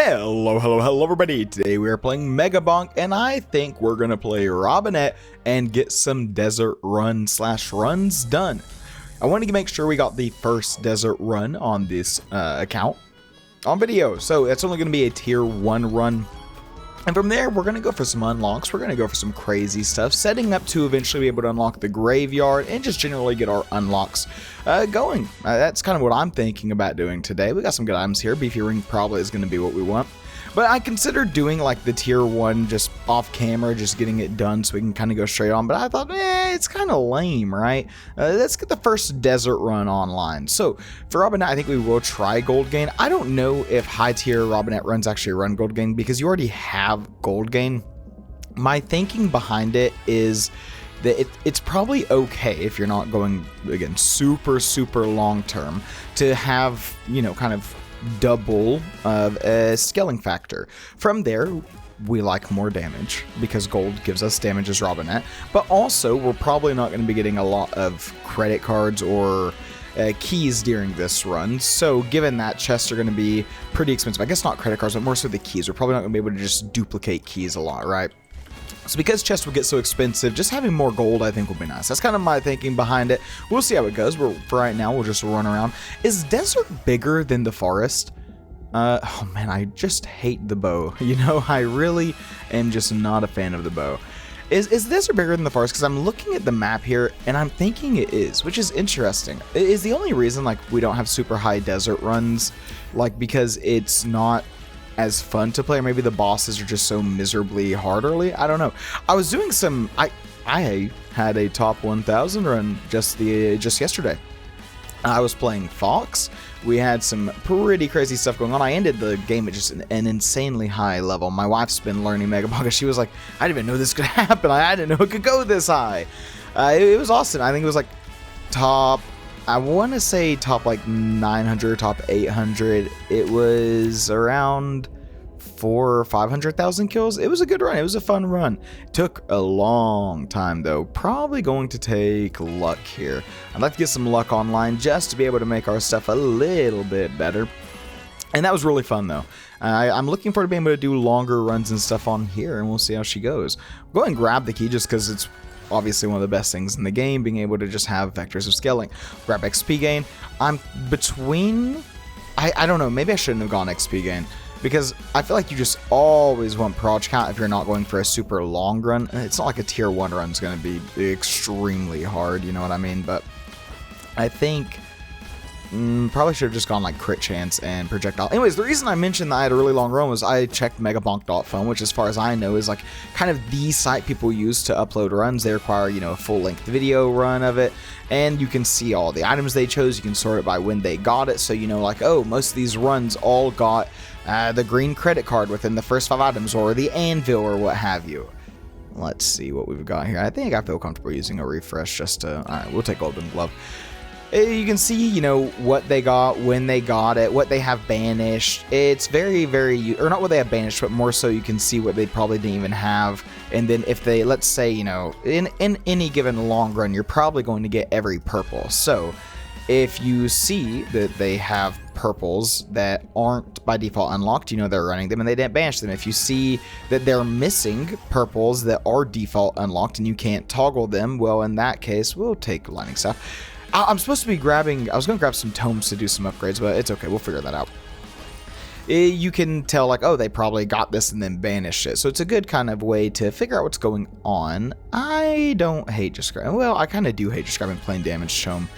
Hello everybody. Today we are playing Megabonk and I think we're gonna play Robinette and get some desert run / runs done. I wanted to make sure we got the first desert run on this account on video, so it's only gonna be a tier 1 run. And from there, we're going to go for some unlocks. We're going to go for some crazy stuff, setting up to eventually be able to unlock the graveyard and just generally get our unlocks going. That's kind of what I'm thinking about doing today. We got some good items here. Beefy Ring probably is going to be what we want. But I considered doing like the tier 1 just off camera, just getting it done so we can kind of go straight on. But I thought, it's kind of lame, right? Let's get the first desert run online. So for Robinette, I think we will try Gold Gain. I don't know if high tier Robinette runs actually run Gold Gain because you already have Gold Gain. My thinking behind it is that it's probably okay if you're not going, again, super long term to have, you know, kind of double of a scaling factor. From there, we like more damage because gold gives us damage as Robinette, but also we're probably not going to be getting a lot of credit cards or keys during this run. So given that, chests are going to be pretty expensive. I guess not credit cards, but more so the keys. We're probably not going to be able to just duplicate keys a lot, right? So because chests will get so expensive, just having more gold I think will be nice. That's kind of my thinking behind it. We'll see how it goes. For right now, we'll just run around. Is desert bigger than the forest? Oh man, I just hate the bow. You know, I really am just not a fan of the bow. Is desert bigger than the forest? Because I'm looking at the map here and I'm thinking it is, which is interesting. Is the only reason like we don't have super high desert runs, like because it's not as fun to play, or maybe the bosses are just so miserably hard early? I don't know. I was doing some, I had a top 1000 run just yesterday. I was playing Fox. We had some pretty crazy stuff going on. I ended the game at just an insanely high level. My wife's been learning Megabonk. She was like, I didn't even know this could happen. I didn't know it could go this high. It was awesome. I think it was like top, I want to say top like 900, top 800. It was around 400,000 or 500,000 kills. It was a good run. It was a fun run. It took a long time though. Probably going to take luck here. I'd like to get some luck online just to be able to make our stuff a little bit better. And that was really fun though. I'm looking forward to being able to do longer runs and stuff on here, and we'll see how she goes. Go ahead and grab the key just because it's obviously one of the best things in the game, being able to just have vectors of scaling. Grab XP gain. I'm between, I don't know, maybe I shouldn't have gone XP gain because I feel like you just always want proj count if you're not going for a super long run. It's not like a tier 1 run is going to be extremely hard, you know what I mean? But I think probably should have just gone like crit chance and projectile. Anyways, the reason I mentioned that I had a really long run was I checked megabonk.phone, which as far as I know is like kind of the site people use to upload runs. They require, you know, a full-length video run of it, and you can see all the items they chose. You can sort it by when they got it, so you know like, oh, most of these runs all got the green credit card within the first 5 items, or the anvil, or what have you. Let's see what we've got here. I think I feel comfortable using a refresh just to, alright, we'll take Golden Glove. You can see, you know, what they got, when they got it, what they have banished. It's very, or not what they have banished, but more so you can see what they probably didn't even have. And then if they, let's say, you know, in any given long run, you're probably going to get every purple. So if you see that they have purples that aren't by default unlocked, you know they're running them and they didn't banish them. If you see that they're missing purples that are default unlocked and you can't toggle them, well, in that case, we'll take lightning staff. I'm supposed to be grabbing, I was going to grab some tomes to do some upgrades, but it's okay, we'll figure that out. You can tell like, oh, they probably got this and then banished it. So it's a good kind of way to figure out what's going on. I don't hate just grabbing, well, I kind of do hate just grabbing plain damage tome.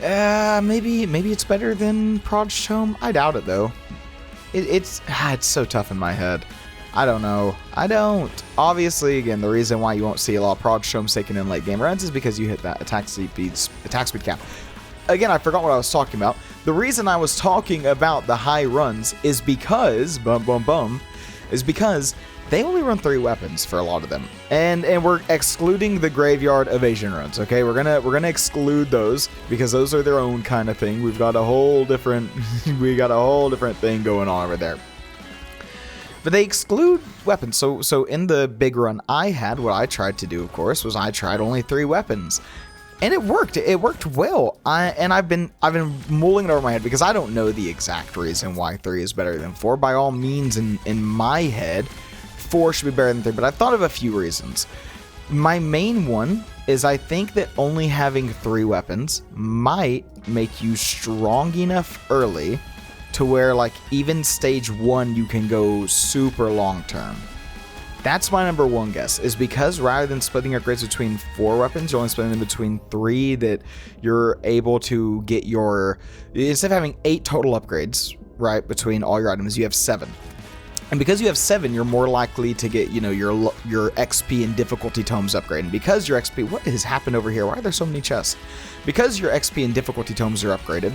Maybe it's better than proj tome. I doubt it though. It's so tough in my head. I don't know. I don't. Obviously, again, the reason why you won't see a lot of proj tomes taken in late game runs is because you hit that attack speed cap. Again, I forgot what I was talking about. The reason I was talking about the high runs is because is because they only run 3 weapons for a lot of them, and we're excluding the graveyard evasion runs. Okay, we're gonna exclude those because those are their own kind of thing. We've got a whole different thing going on over there. But they exclude weapons. So in the big run I had, what I tried to do, of course, was I tried only 3 weapons. And it worked. It worked well. I've been mulling it over my head because I don't know the exact reason why 3 is better than 4. By all means, in my head, 4 should be better than 3. But I've thought of a few reasons. My main one is I think that only having 3 weapons might make you strong enough early to where, like, even stage 1 you can go super long term. That's my number 1 guess, is because rather than splitting your upgrades between 4 weapons, you're only splitting them between 3, that you're able to get your, instead of having 8 total upgrades, right, between all your items, you have 7. And because you have 7, you're more likely to get, you know, your XP and difficulty tomes upgrade. And because your XP, what has happened over here? Why are there so many chests? Because your XP and difficulty tomes are upgraded,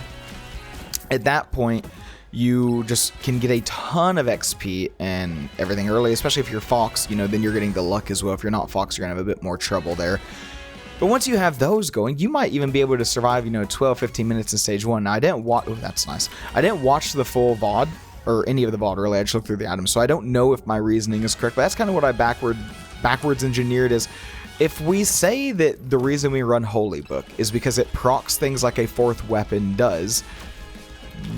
at that point, you just can get a ton of XP and everything early, especially if you're Fox, you know, then you're getting the luck as well. If you're not Fox, you're gonna have a bit more trouble there. But once you have those going, you might even be able to survive, you know, 12, 15 minutes in stage 1. Now, I didn't watch, oh, that's nice. I didn't watch the full VOD, or any of the VOD really. I just looked through the items, so I don't know if my reasoning is correct, but that's kind of what I backwards engineered is, if we say that the reason we run Holy Book is because it procs things like a 4th weapon does,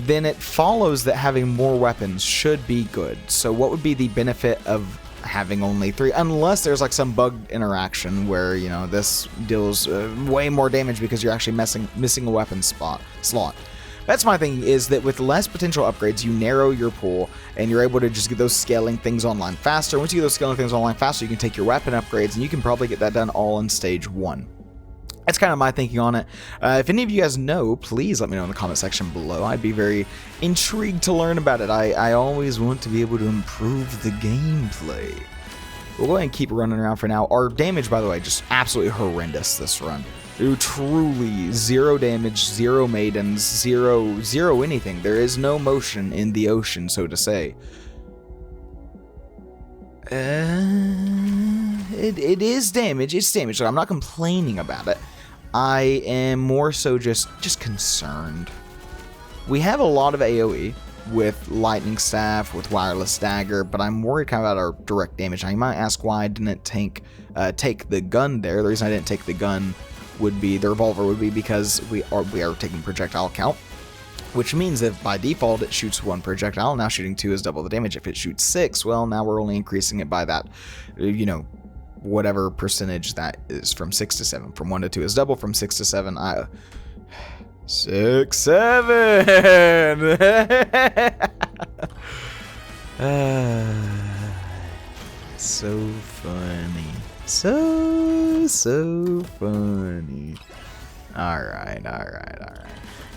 then it follows that having more weapons should be good. So what would be the benefit of having only 3? Unless there's like some bug interaction where, you know, this deals way more damage because you're actually missing a weapon slot. That's my thing, is that with less potential upgrades, you narrow your pool and you're able to just get those scaling things online faster. Once you get those scaling things online faster, you can take your weapon upgrades and you can probably get that done all in stage 1. That's kind of my thinking on it. If any of you guys know, please let me know in the comment section below. I'd be very intrigued to learn about it. I always want to be able to improve the gameplay. We'll go ahead and keep running around for now. Our damage, by the way, just absolutely horrendous this run. Truly 0 damage, 0 maidens, 0 anything. There is no motion in the ocean, so to say. It is damage. It's damage. I'm not complaining about it. I am more so just concerned. We have a lot of AoE with lightning staff, with wireless dagger, but I'm worried kind of about our direct damage. Now, you might ask why I didn't take the gun there. The reason I didn't take the gun would be, the revolver would be because we are taking projectile count, which means that by default it shoots 1 projectile. Now shooting 2 is double the damage. If it shoots 6, well, now we're only increasing it by that, you know, whatever percentage that is, from 6 to 7. From 1 to 2 is double. From 6 to 7, 6, 7. So funny. So funny. Alright.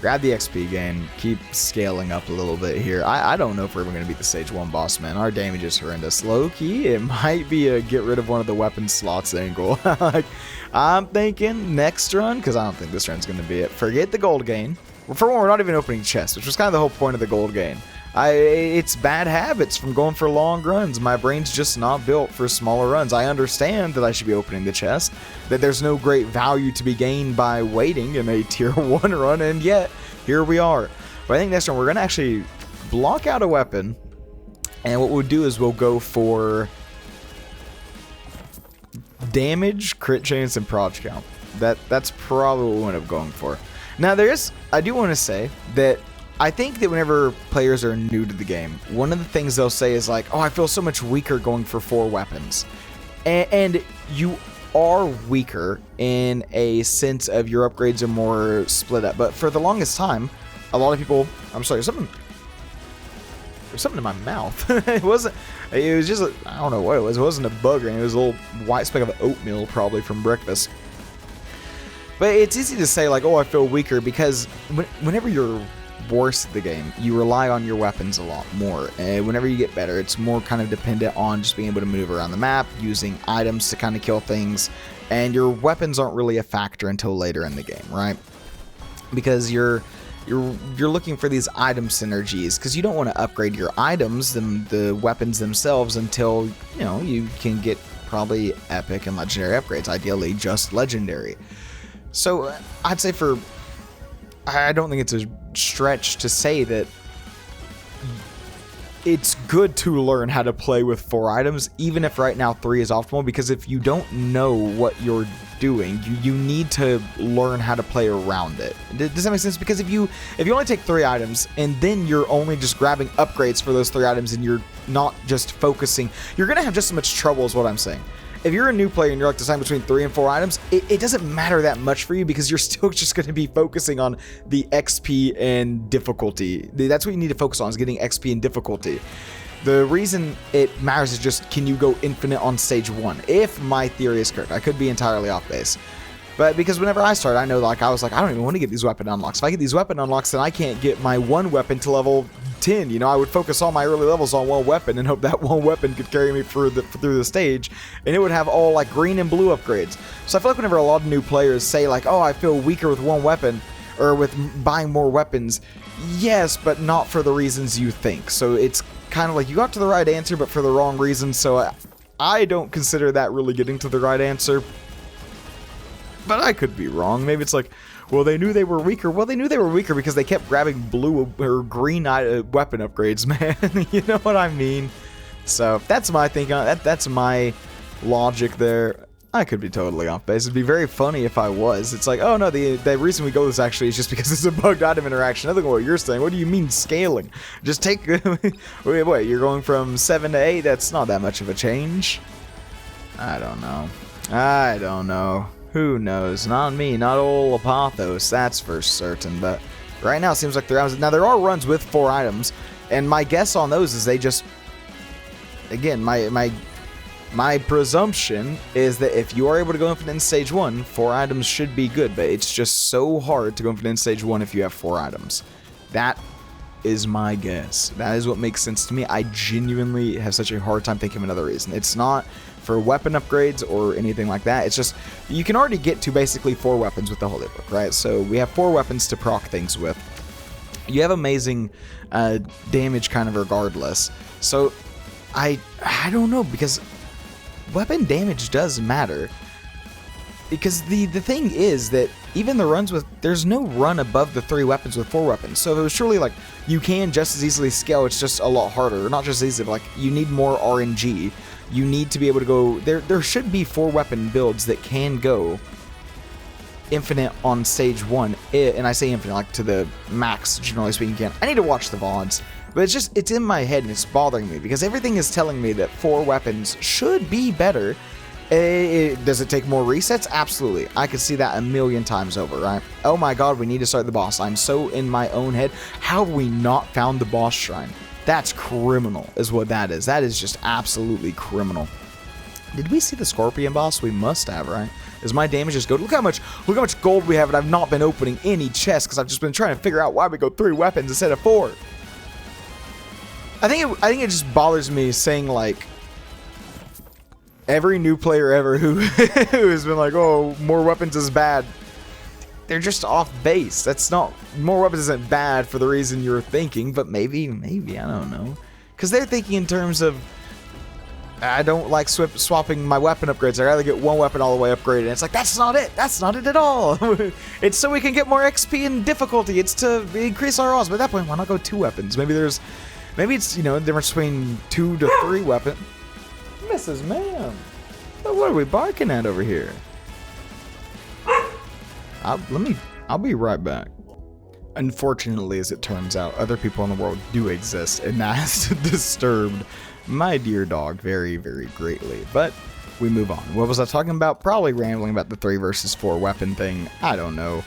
Grab the XP gain. Keep scaling up a little bit here. I don't know if we're even going to beat the stage 1 boss, man. Our damage is horrendous. Low-key, it might be a get rid of one of the weapon slots angle. Like, I'm thinking next run, because I don't think this run's going to be it. Forget the gold gain. Well, for one, we're not even opening chests, which was kind of the whole point of the gold gain. It's bad habits from going for long runs. My brain's just not built for smaller runs. I understand that I should be opening the chest, that there's no great value to be gained by waiting in a tier 1 run, and yet, here we are. But I think next time we're going to actually block out a weapon, and what we'll do is we'll go for damage, crit chance, and proj count. That's probably what we'll end up going for. Now, I do want to say that I think that whenever players are new to the game, one of the things they'll say is like, oh, I feel so much weaker going for 4 weapons. And you are weaker in a sense of your upgrades are more split up. But for the longest time, a lot of people, I'm sorry, there's something in my mouth. It was just, I don't know what it was. It wasn't a bug or anything. It was a little white speck of oatmeal probably from breakfast. But it's easy to say like, oh, I feel weaker, because whenever you're worse at the game, you rely on your weapons a lot more, and whenever you get better, it's more kind of dependent on just being able to move around the map, using items to kind of kill things, and your weapons aren't really a factor until later in the game, right? Because you're looking for these item synergies, because you don't want to upgrade your items, the weapons themselves, until, you know, you can get probably epic and legendary upgrades, ideally just legendary. So I'd say I don't think it's a stretch to say that it's good to learn how to play with 4 items, even if right now 3 is optimal, because if you don't know what you're doing, you need to learn how to play around it. Does that make sense? Because if you only take 3 items and then you're only just grabbing upgrades for those 3 items and you're not just focusing, you're gonna have just as much trouble is what I'm saying. If you're a new player and you're like deciding between 3 and 4 items, it doesn't matter that much for you because you're still just going to be focusing on the XP and difficulty. That's what you need to focus on, is getting XP and difficulty. The reason it matters is just, can you go infinite on stage 1? If my theory is correct, I could be entirely off base. But because whenever I started, I know, like, I was like, I don't even want to get these weapon unlocks. If I get these weapon unlocks, then I can't get my one weapon to level 10. You know, I would focus all my early levels on one weapon and hope that one weapon could carry me through the stage, and it would have all like green and blue upgrades. So I feel like whenever a lot of new players say like, oh, I feel weaker with one weapon or with buying more weapons, yes, but not for the reasons you think. So it's kind of like you got to the right answer, but for the wrong reasons. So I don't consider that really getting to the right answer. But I could be wrong. Maybe it's like, well, they knew they were weaker. Well, they knew they were weaker because they kept grabbing blue or green weapon upgrades, man. You know what I mean? So that's my thinking. That's my logic there. I could be totally off base. It'd be very funny if I was. It's like, oh no, the reason we go this actually is just because it's a bugged item interaction. I think what you're saying. What do you mean scaling? Just take. Wait, you're going from 7 to 8? That's not that much of a change. I don't know. Who knows? Not me, not old Apothos, that's for certain. But right now it seems like there are runs with 4 items, and my guess on those is they just, again, my presumption is that if you are able to go infinite in stage 1, 4 items should be good, but it's just so hard to go infinite in stage 1 if you have 4 items. That is my guess. That is what makes sense to me. I genuinely have such a hard time thinking of another reason. It's not for weapon upgrades or anything like that. It's just, you can already get to basically 4 weapons with the Holy Book, right? So we have 4 weapons to proc things with. You have amazing damage kind of regardless. So I don't know, because weapon damage does matter. Because the thing is that even the runs with, there's no run above the 3 weapons with 4 weapons. So it was surely like, you can just as easily scale, it's just a lot harder. Not just easy, but like, you need more RNG. You need to be able to go, there should be 4 weapon builds that can go infinite on stage 1. And I say infinite, like to the max, generally speaking, you can. I need to watch the VODs. But it's in my head and it's bothering me because everything is telling me that 4 weapons should be better. Does it take more resets? Absolutely. I could see that a million times over, right? Oh my god, we need to start the boss. I'm so in my own head. How have we not found the boss shrine? That's criminal, is what that is. That is just absolutely criminal. Did we see the Scorpion boss? We must have, right? Is my damage just good? Look how much gold we have, and I've not been opening any chests because I've just been trying to figure out why we go 3 weapons instead of 4. I think it just bothers me saying like every new player ever who has been like, oh, more weapons is bad. They're just off base. That's not, more weapons isn't bad for the reason you're thinking, but maybe, I don't know. Because they're thinking in terms of, I don't like swapping my weapon upgrades. I'd rather get one weapon all the way upgraded. And it's like, that's not it. That's not it at all. It's so we can get more XP and difficulty. It's to increase our odds. But at that point, why not go 2 weapons? Maybe it's, you know, the difference between 2 to 3 weapons. Mrs. Ma'am, what are we barking at over here? I'll be right back. Unfortunately, as it turns out, other people in the world do exist, and that has disturbed my dear dog very, very greatly. But we move on. What was I talking about? Probably rambling about the 3 versus 4 weapon thing. I don't know.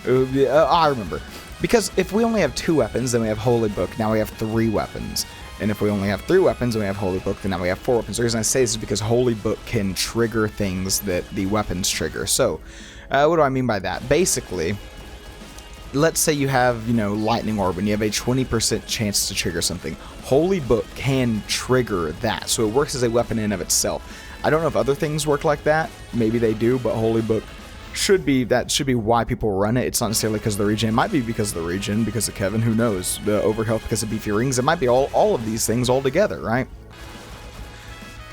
I remember. Because if we only have 2 weapons, then we have Holy Book. Now we have 3 weapons. And if we only have 3 weapons and we have Holy Book, then now we have 4 weapons. The reason I say this is because Holy Book can trigger things that the weapons trigger. So, what do I mean by that? Basically, let's say you have, you know, Lightning Orb and you have a 20% chance to trigger something. Holy Book can trigger that. So it works as a weapon in and of itself. I don't know if other things work like that. Maybe they do, but Holy Book should be why people run it. It's not necessarily because of the region. It might be because of the region, because of Kevin, who knows? The overhealth because of beefy rings. It might be all of these things all together, right?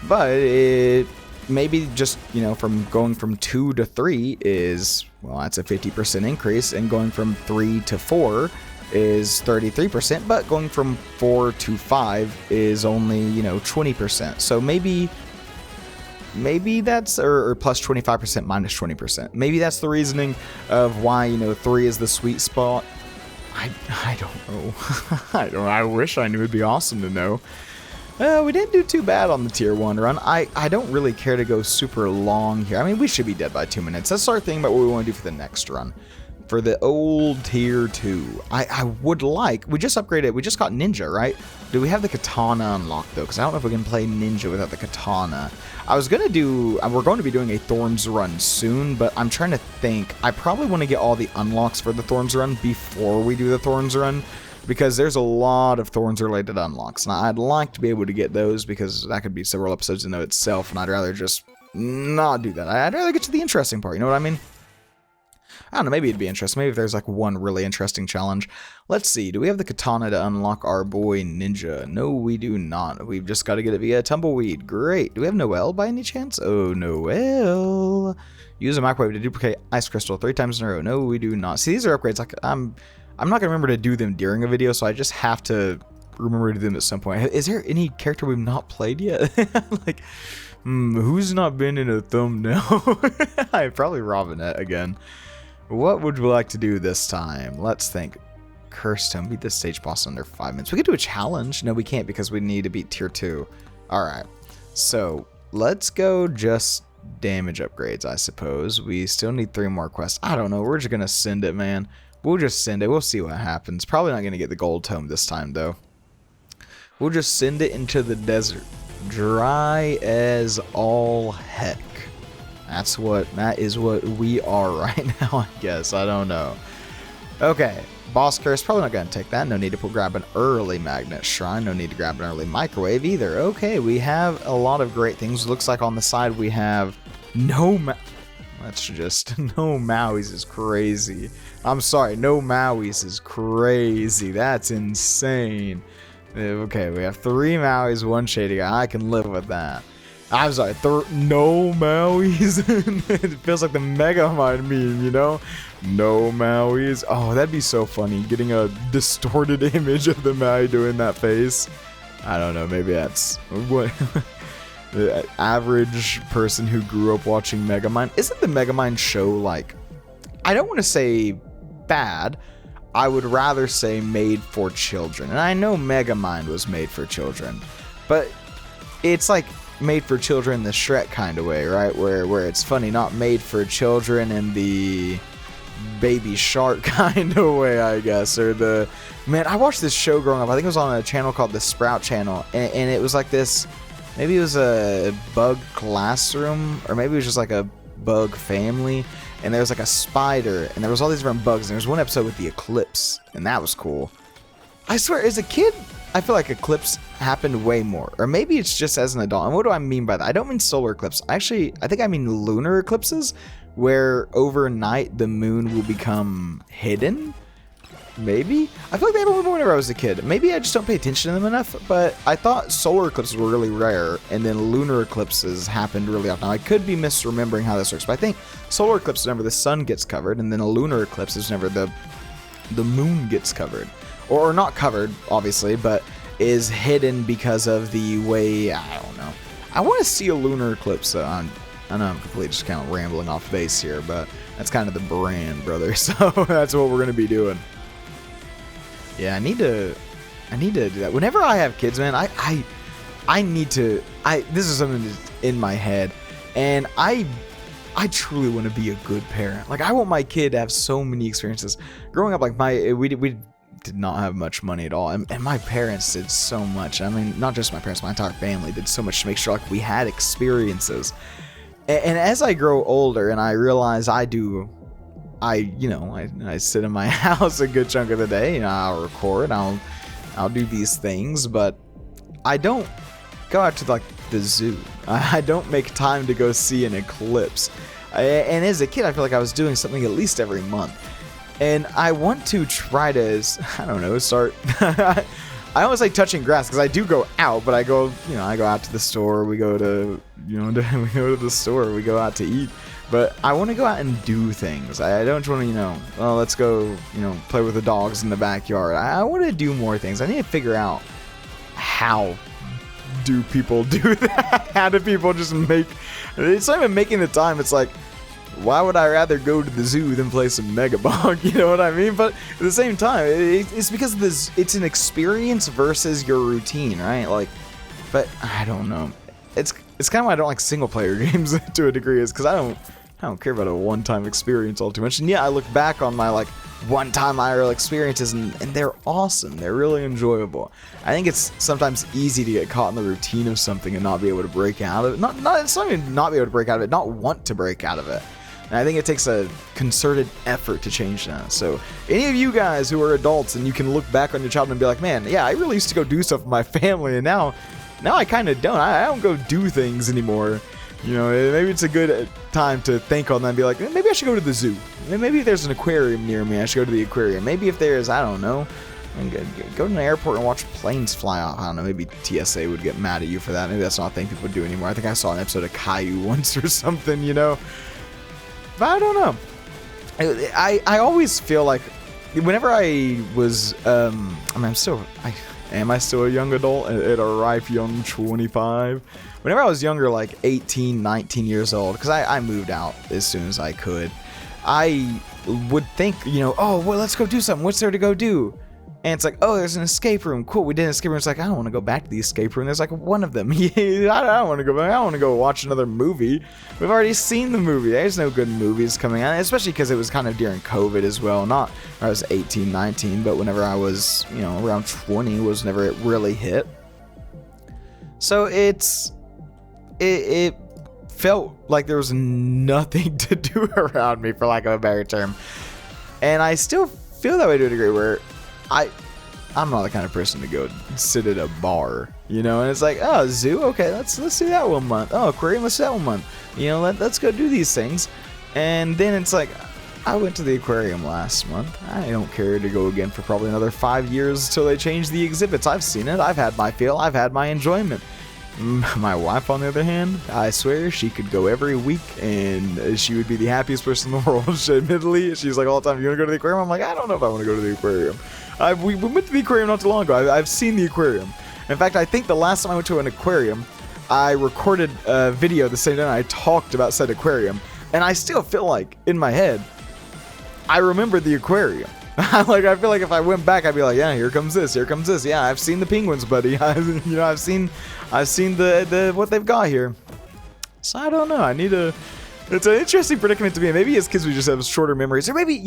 But it maybe just, you know, from going from 2 to 3 is, well, that's a 50% increase, and going from 3 to 4 is 33%, but going from 4 to 5 is only, 20%. So maybe that's, or plus 25% minus 20%. Maybe that's the reasoning of why, 3 is the sweet spot. I don't know. I wish I knew. It'd be awesome to know. We didn't do too bad on the tier 1 run. I don't really care to go super long here. I mean, we should be dead by 2 minutes. Let's start thinking about what we want to do for the next run. For the old tier 2, I would like, we just upgraded, we just got ninja, right? Do we have the katana unlocked though? Because I don't know if we can play ninja without the katana. I was gonna do, we're going to be doing a Thorns run soon, but I'm trying to think. I probably want to get all the unlocks for the Thorns run before we do the Thorns run, because there's a lot of Thorns related unlocks, and I'd like to be able to get those because that could be several episodes in and of itself, and I'd rather just not do that. I'd rather get to the interesting part, you know what I mean? I don't know, maybe it'd be interesting. Maybe if there's like one really interesting challenge. Let's see, do we have the katana to unlock our boy Ninja? No, we do not. We've just got to get it via Tumbleweed. Great. Do we have Noelle by any chance? Oh, Noelle. Use a microwave to duplicate ice crystal 3 times in a row. No, we do not. See, these are upgrades. Like, I'm not going to remember to do them during a video, so I just have to remember to do them at some point. Is there any character we've not played yet? Like, who's not been in a thumbnail? Probably Robinette again. What would we like to do this time? Let's think. Cursed him. Beat the stage boss under 5 minutes. We could do a challenge. No, we can't because we need to beat tier 2. Alright. So, let's go just damage upgrades, I suppose. We still need 3 more quests. I don't know. We're just going to send it, man. We'll just send it. We'll see what happens. Probably not going to get the gold tome this time, though. We'll just send it into the desert. Dry as all heck. That is what we are right now, I guess. I don't know. Okay, boss curse, probably not going to take that. No need to grab an early magnet shrine. No need to grab an early microwave either. Okay, we have a lot of great things. Looks like on the side we have no that's just, no Mauis is crazy. I'm sorry, no Mauis is crazy. That's insane. Okay, we have 3 Mauis, 1 shady guy. I can live with that. I'm sorry, no Mauis. It feels like the Megamind meme, you know? No Mauis. Oh, that'd be so funny, getting a distorted image of the Maui doing that face. I don't know, maybe that's what the average person who grew up watching Megamind. Isn't the Megamind show, like, I don't want to say bad, I would rather say made for children. And I know Megamind was made for children, but it's like made for children the Shrek kind of way, right? Where it's funny, not made for children in the Baby Shark kind of way, I guess. Or the, man, I watched this show growing up. I think it was on a channel called the Sprout Channel, and it was like this, maybe it was a bug classroom, or maybe it was just like a bug family, and there was like a spider, and there was all these different bugs, and there was one episode with the eclipse, and that was cool. I swear, as a kid, I feel like eclipse happened way more. Or maybe it's just as an adult. And what do I mean by that? I don't mean solar eclipse. Actually, I think I mean lunar eclipses, where overnight the moon will become hidden. Maybe? I feel like they happened more whenever I was a kid. Maybe I just don't pay attention to them enough, but I thought solar eclipses were really rare, and then lunar eclipses happened really often. Now, I could be misremembering how this works, but I think solar eclipse is whenever the sun gets covered, and then a lunar eclipse is whenever the moon gets covered. Or not covered, obviously, but is hidden because of the way, I don't know. I want to see a lunar eclipse. I know I'm completely just kind of rambling off base here, but that's kind of the brand, brother. So that's what we're going to be doing. Yeah, I need to do that. Whenever I have kids, man, I need to, this is something that's in my head, and I truly want to be a good parent. Like, I want my kid to have so many experiences. Growing up, like, we did not have much money at all, and my parents did so much. I mean, not just my parents, my entire family did so much to make sure, like, we had experiences. And as I grow older and I realize I sit in my house a good chunk of the day, I'll record, I'll do these things, but I don't go out to, like, the zoo. I don't make time to go see an eclipse. And as a kid, I feel like I was doing something at least every month. And I want to try to, I don't know, start, I always like touching grass because I do go out, but I go out to the store, we go to the store, we go out to eat. But I want to go out and do things. I don't want to, well, let's go, play with the dogs in the backyard. I want to do more things. I need to figure out how do people do that? How do people just make... It's not even making the time. It's like, why would I rather go to the zoo than play some Megabonk? You know what I mean? But at the same time, it's because it's an experience versus your routine, right? Like, but I don't know. It's kind of why I don't like single player games to a degree, is because I don't care about a one-time experience all too much. And yeah, I look back on my like one-time IRL experiences, and they're awesome. They're really enjoyable. I think it's sometimes easy to get caught in the routine of something and not be able to break out of it. It's not even not be able to break out of it, not want to break out of it. And I think it takes a concerted effort to change that. So any of you guys who are adults and you can look back on your childhood and be like, man, yeah, I really used to go do stuff with my family, and now I kind of don't. I don't go do things anymore. Maybe it's a good time to think on that and be like, maybe I should go to the zoo. Maybe if there's an aquarium near me, I should go to the aquarium. Maybe if there's, I don't know, go to an airport and watch planes fly off. I don't know, maybe TSA would get mad at you for that. Maybe that's not a thing people do anymore. I think I saw an episode of Caillou once or something, But I don't know. I always feel like whenever I was, am I still a young adult at a ripe young 25? Whenever I was younger, like 18, 19 years old, because I moved out as soon as I could, I would think, oh, well, let's go do something. What's there to go do? And it's like, oh, there's an escape room. Cool, we did an escape room. It's like, I don't want to go back to the escape room. There's like one of them. I don't want to go back. I don't want to go watch another movie. We've already seen the movie. There's no good movies coming out, especially because it was kind of during COVID as well. Not when I was 18, 19, but whenever I was, around 20 was whenever it really hit. So it felt like there was nothing to do around me, for lack of a better term. And I still feel that way to a degree where I'm not the kind of person to go sit at a bar, and it's like, oh, zoo, okay, let's do that one month. Oh, aquarium, let's do that 1 month. Let's go do these things. And then it's like, I went to the aquarium last month. I don't care to go again for probably another 5 years until they change the exhibits. I've seen it. I've had my fill. I've had my enjoyment. My wife, on the other hand, I swear she could go every week and she would be the happiest person in the world. Admittedly, she's like all the time, you want to go to the aquarium? I'm like, I don't know if I want to go to the aquarium. We went to the aquarium not too long ago. I've seen the aquarium. In fact, I think the last time I went to an aquarium, I recorded a video the same day and I talked about said aquarium. And I still feel like, in my head, I remember the aquarium. I feel like if I went back, I'd be like, yeah, here comes this. Yeah, I've seen the penguins, buddy. I've seen the what they've got here. So I don't know. It's an interesting predicament to be in. Maybe as kids we just have shorter memories, or maybe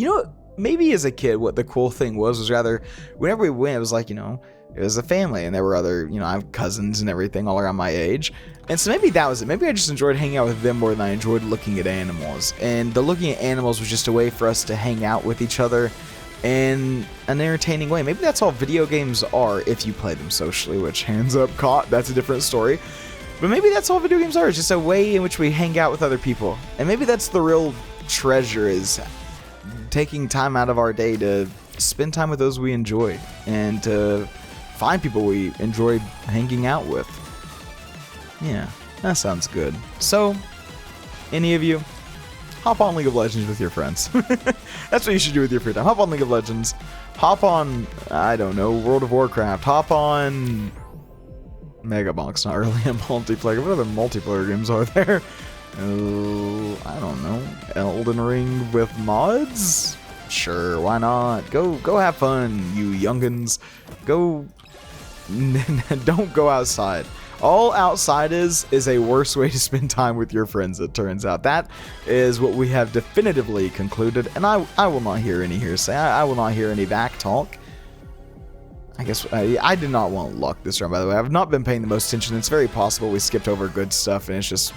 maybe as a kid what the cool thing was rather whenever we went, it was like, it was a family and there were other, I have cousins and everything all around my age. And so maybe that was it. Maybe I just enjoyed hanging out with them more than I enjoyed looking at animals. And the looking at animals was just a way for us to hang out with each other in an entertaining way. Maybe that's all video games are if you play them socially, which, hands up caught, that's a different story. But maybe that's all video games are, it's just a way in which we hang out with other people. And maybe that's the real treasure, is taking time out of our day to spend time with those we enjoy and to find people we enjoy hanging out with. Yeah, that sounds good. So, any of you, hop on League of Legends with your friends. That's what you should do with your free time. Hop on League of Legends. Hop on, I don't know, World of Warcraft. Hop on... Megabonk's not really a multiplayer. What other multiplayer games are there? I don't know. Elden Ring with mods? Sure, why not? Go have fun, you youngins. Don't go outside. All outside is a worse way to spend time with your friends, it turns out. That is what we have definitively concluded, and I will not hear any hearsay. I will not hear any back talk. I guess I did not want luck this round, by the way. I've not been paying the most attention. It's very possible we skipped over good stuff, and it's just,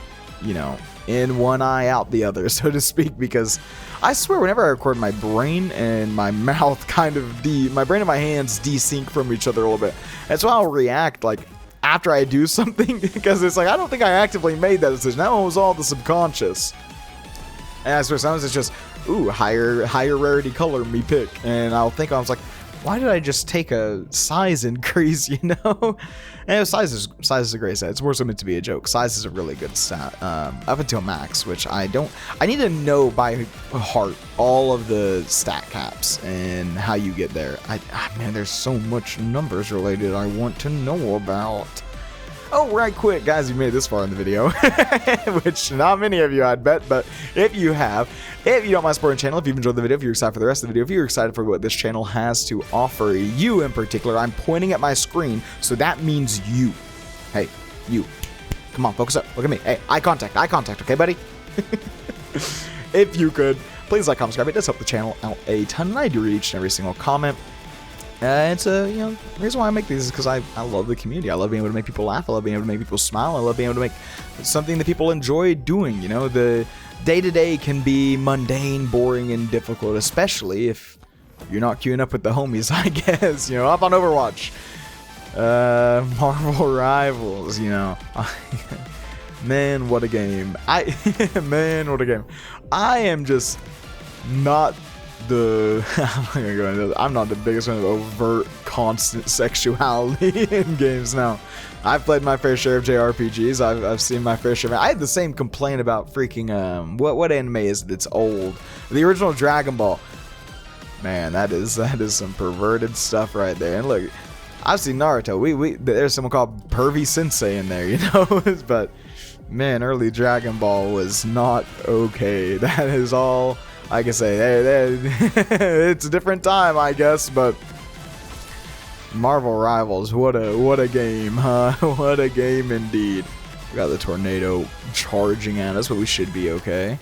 in one eye, out the other, so to speak, because I swear whenever I record, my brain and my mouth my brain and my hands desync from each other a little bit. That's why I'll react, after I do something, because it's like, I don't think I actively made that decision. That one was all the subconscious. And I swear sometimes it's just, ooh, higher rarity color me pick. And I'll think, I was like, Why did I just take a size increase, you know? And size is a great stat. It's more so meant to be a joke. Size is a really good stat, up until max, which I need to know by heart all of the stat caps and how you get there. Man, there's so much numbers related I want to know about. Oh, right quick, guys, you made it this far in the video, which not many of you, I'd bet, but if you have, if you don't mind supporting the channel, if you've enjoyed the video, if you're excited for the rest of the video, if you're excited for what this channel has to offer you in particular, I'm pointing at my screen, so that means you. Hey, you. Come on, focus up. Look at me. Hey, eye contact, okay, buddy? If you could, please like, comment, subscribe. It does help the channel out a ton, and I do read each and every single comment. It's a, the reason why I make these is because I love the community. I love being able to make people laugh. I love being able to make people smile. I love being able to make something that people enjoy doing. The day-to-day can be mundane, boring, and difficult, especially if you're not queuing up with the homies, I guess. Up on Overwatch. Marvel Rivals, Man, what a game. Man, what a game. I am just not I'm not the biggest fan of overt, constant sexuality in games now. I've played my fair share of JRPGs. I've seen my fair share. I had the same complaint about freaking what anime is it? It's old. The original Dragon Ball. Man, that is some perverted stuff right there. And look, I've seen Naruto. There's someone called Pervy Sensei in there, but man, early Dragon Ball was not okay. That is all I can say. It's a different time, I guess, but Marvel Rivals, what a game, huh? What a game indeed. We got the tornado charging at us, but we should be okay.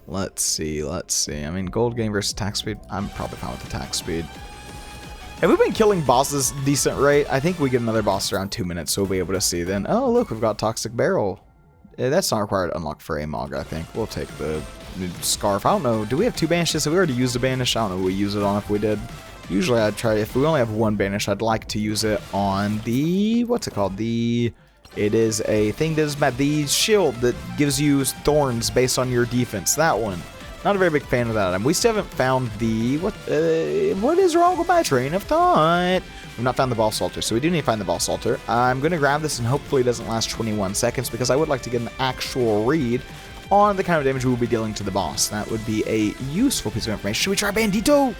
Let's see. I mean, gold game versus attack speed. I'm probably fine with attack speed. Have we been killing bosses decent rate? I think we get another boss around 2 minutes, so we'll be able to see then. Oh, look, we've got Toxic Barrel. That's not required to unlock for a Mog, I think. We'll take the Scarf. I don't know. Do we have 2 banishes? Have we already used a banish? I don't know what we use it on if we did. Usually I'd try, if we only have 1 banish, I'd like to use it on the, what's it called? It is a thing that is bad. The shield that gives you thorns based on your defense. That one. Not a very big fan of that item. We still haven't found the, what is wrong with my train of thought? We've not found the boss altar, so we do need to find the boss altar. I'm going to grab this, and hopefully it doesn't last 21 seconds, because I would like to get an actual read on the kind of damage we will be dealing to the boss. That would be a useful piece of information. Should we try Bandito?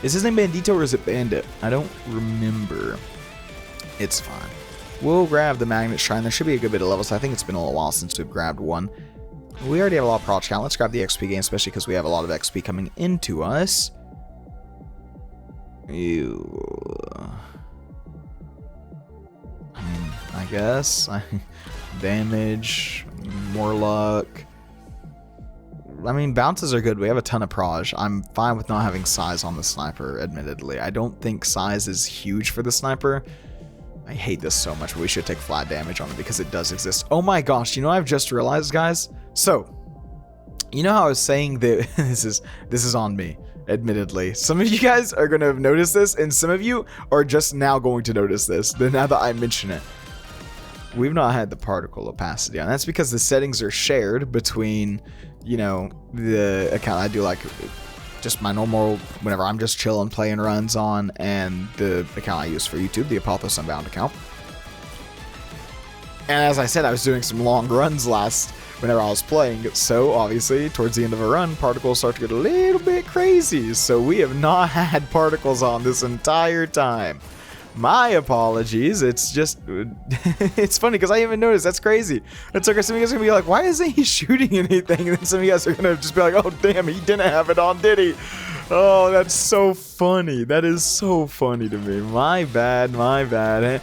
Is his name Bandito or is it Bandit? I don't remember. It's fine. We'll grab the Magnet Shrine. There should be a good bit of levels. I think it's been a little while since we've grabbed one. We already have a lot of proj count. Let's grab the XP gain, especially because we have a lot of XP coming into us. Ew. I guess. Damage, more luck. I mean, bounces are good. We have a ton of proj. I'm fine with not having size on the sniper, admittedly. I don't think size is huge for the sniper. I hate this so much, but we should take flat damage on it because it does exist. Oh my gosh, I've just realized, guys? So, how I was saying that this is on me, admittedly. Some of you guys are going to have noticed this, and some of you are just now going to notice this, now that I mention it. We've not had the particle opacity on. That's because the settings are shared between, the account I do, like, just my normal, whenever I'm just chilling, playing runs on, and the account I use for YouTube, the Apothos Unbound account. And as I said, I was doing some long runs whenever I was playing, so obviously, towards the end of a run, particles start to get a little bit crazy, so we have not had particles on this entire time. My apologies. It's just, it's funny because I even noticed. That's crazy. It's like some of you guys are gonna be like, why isn't he shooting anything? And then some of you guys are gonna just be like, oh damn, he didn't have it on, did he? Oh, that's so funny. That is so funny to me. My bad, my bad.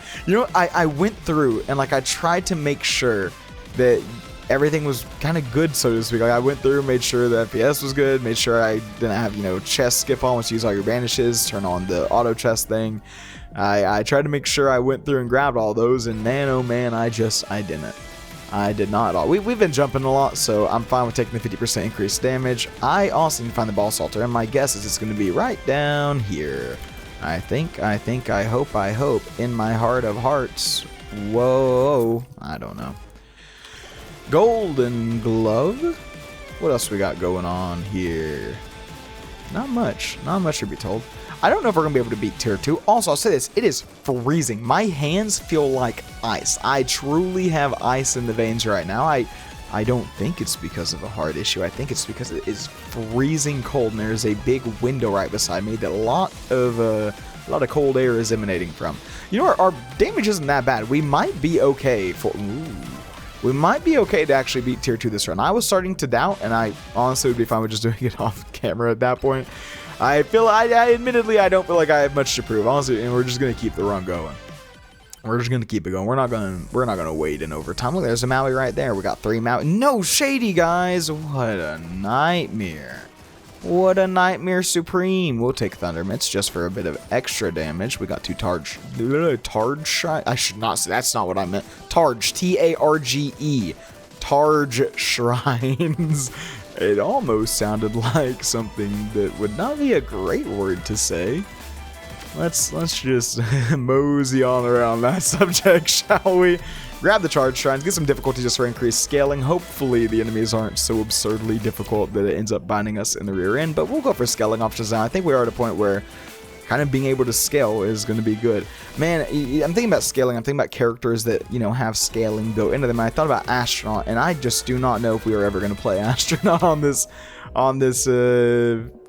I went through and I tried to make sure that everything was kind of good, so to speak. I went through, made sure the FPS was good, made sure I didn't have, chest skip on once you use all your banishes, turn on the auto chest thing. I tried to make sure I went through and grabbed all those, and man, oh man, I didn't. I did not at all. We've been jumping a lot, so I'm fine with taking the 50% increased damage. I also need to find the boss altar, and my guess is it's going to be right down here. I hope, in my heart of hearts. Whoa, I don't know. Golden glove? What else we got going on here? Not much to be told. I don't know if we're going to be able to beat tier 2. Also, I'll say this. It is freezing. My hands feel like ice. I truly have ice in the veins right now. I don't think it's because of a heart issue. I think it's because it is freezing cold, and there's a big window right beside me that a lot of cold air is emanating from. You know, our damage isn't that bad. We might be okay for... We might be okay to actually beat tier 2 this run. I was starting to doubt, and I honestly would be fine with just doing it off camera at that point. I admittedly, I don't feel like I have much to prove, honestly, and we're just going to keep the run going. We're just gonna keep it going. We're not gonna wait in overtime. Look, there's a Maui right there. We got 3 Maui. No Shady, guys. What a nightmare. What a nightmare supreme. We'll take Thunder Mitts just for a bit of extra damage. We got 2 Targe Shrine. I should not say, that's not what I meant. Targe, T-A-R-G-E. Targe Shrines. It almost sounded like something that would not be a great word to say. Let's just mosey on around that subject, shall we? Grab the charge shrines, get some difficulty just for increased scaling. Hopefully the enemies aren't so absurdly difficult that it ends up binding us in the rear end, but we'll go for scaling options now. I think we are at a point where kind of being able to scale is going to be good. Man, I'm thinking about scaling. I'm thinking about characters that, you know, have scaling built into them. I thought about Astronaut, and I just do not know if we are ever going to play Astronaut on this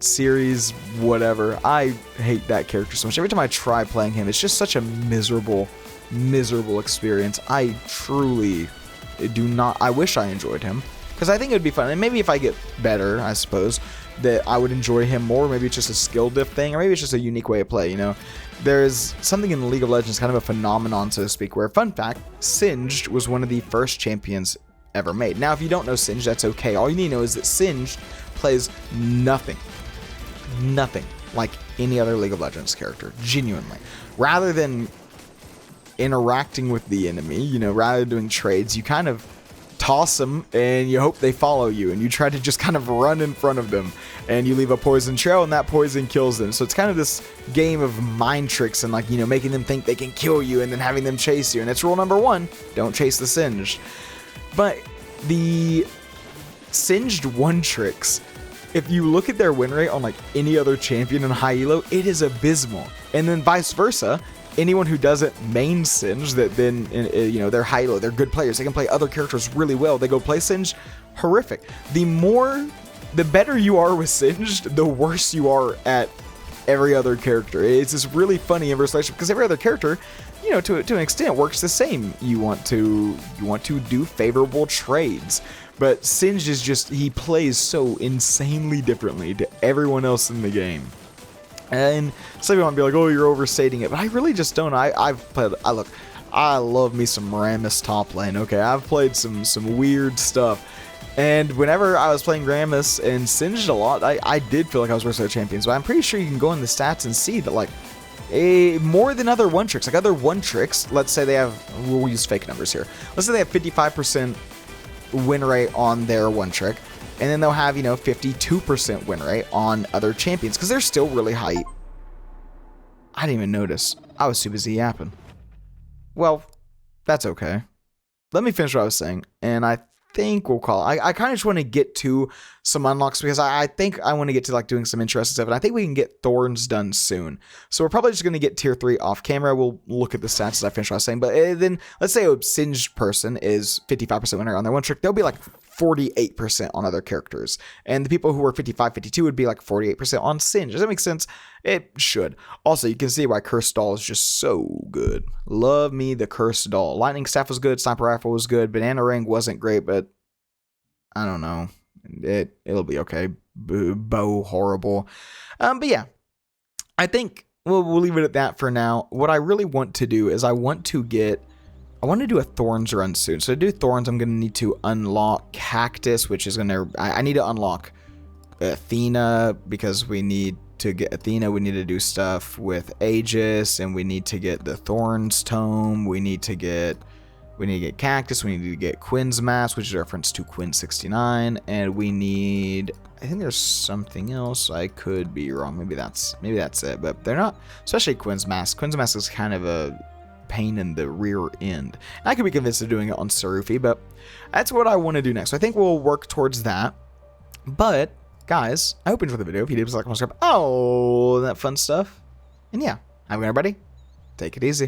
series, whatever. I hate that character so much. Every time I try playing him, it's just such a miserable experience. I truly do not. I wish I enjoyed him, because I think it would be fun. And maybe if I get better, I suppose, that I would enjoy him more. Maybe it's just a skill diff thing, or maybe it's just a unique way of play, you know. There's something in League of Legends, kind of a phenomenon, so to speak, where, fun fact, Singed was one of the first champions ever made. Now, if you don't know Singed, that's okay. All you need to know is that Singed plays nothing like any other League of Legends character, genuinely. Rather than interacting with the enemy, you know, rather than doing trades, you kind of toss them and you hope they follow you, and you try to just kind of run in front of them, and you leave a poison trail, and that poison kills them. So it's kind of this game of mind tricks and, like, you know, making them think they can kill you and then having them chase you. And it's rule number 1, don't chase the Singed. But the Singed one tricks, if you look at their win rate on like any other champion in high elo, it is abysmal. And then vice versa, anyone who doesn't main Singed, that then, you know, they're high elo, they're good players, they can play other characters really well, they go play Singed, horrific. The better you are with Singed, the worse you are at every other character. It's this really funny inverse relationship, because every other character, you know, to an extent works the same. You want to do favorable trades. But Singed is just, he plays so insanely differently to everyone else in the game. And some people might be like, oh, you're overstating it, but I really just don't. Look, I love me some Rammus top lane, okay? I've played some weird stuff. And whenever I was playing Rammus and Singed a lot, I did feel like I was worse than champions. But I'm pretty sure you can go in the stats and see that, like, more than other one tricks. Like, other one tricks, let's say they have, we'll use fake numbers here. Let's say they have 55% win rate on their one trick, and then they'll have, you know, 52% win rate on other champions, because they're still really high. I didn't even notice. I was too busy yapping. Well, that's okay. Let me finish what I was saying, and I think we'll call it. I kind of just want to get to some unlocks, because I think I want to get to, like, doing some interesting stuff, and I think we can get Thorns done soon. So we're probably just going to get tier 3 off camera. We'll look at the stats as I finish what I was saying, but then let's say a Singed person is 55% winner on their one trick. They'll be like 48% on other characters, and the people who are 55, 52 would be like 48% on Singed. Does that make sense? It should. Also, you can see why Cursed Doll is just so good. Love me the Cursed Doll. Lightning Staff was good, Sniper Rifle was good, Banana Ring wasn't great, but I don't know. It'll be okay. Bow, horrible. But yeah, I think we'll leave it at that for now. What I really want to do is I want to do a Thorns run soon. So to do Thorns, I'm going to need to unlock Cactus, which is going to, I need to unlock Athena, because we need to get Athena, we need to do stuff with Aegis, and we need to get the Thorns Tome, we need to get Cactus, we need to get Quinn's Mask, which is a reference to Quinn 69, and we need, I think there's something else, I could be wrong, maybe that's it, but they're not, especially Quinn's Mask. Quinn's Mask is kind of a pain in the rear end. And I could be convinced of doing it on Sarufi, but that's what I want to do next. So I think we'll work towards that. But guys, I hope you enjoyed the video. If you did, please like, subscribe, all that fun stuff. And yeah, have a good everybody. Take it easy.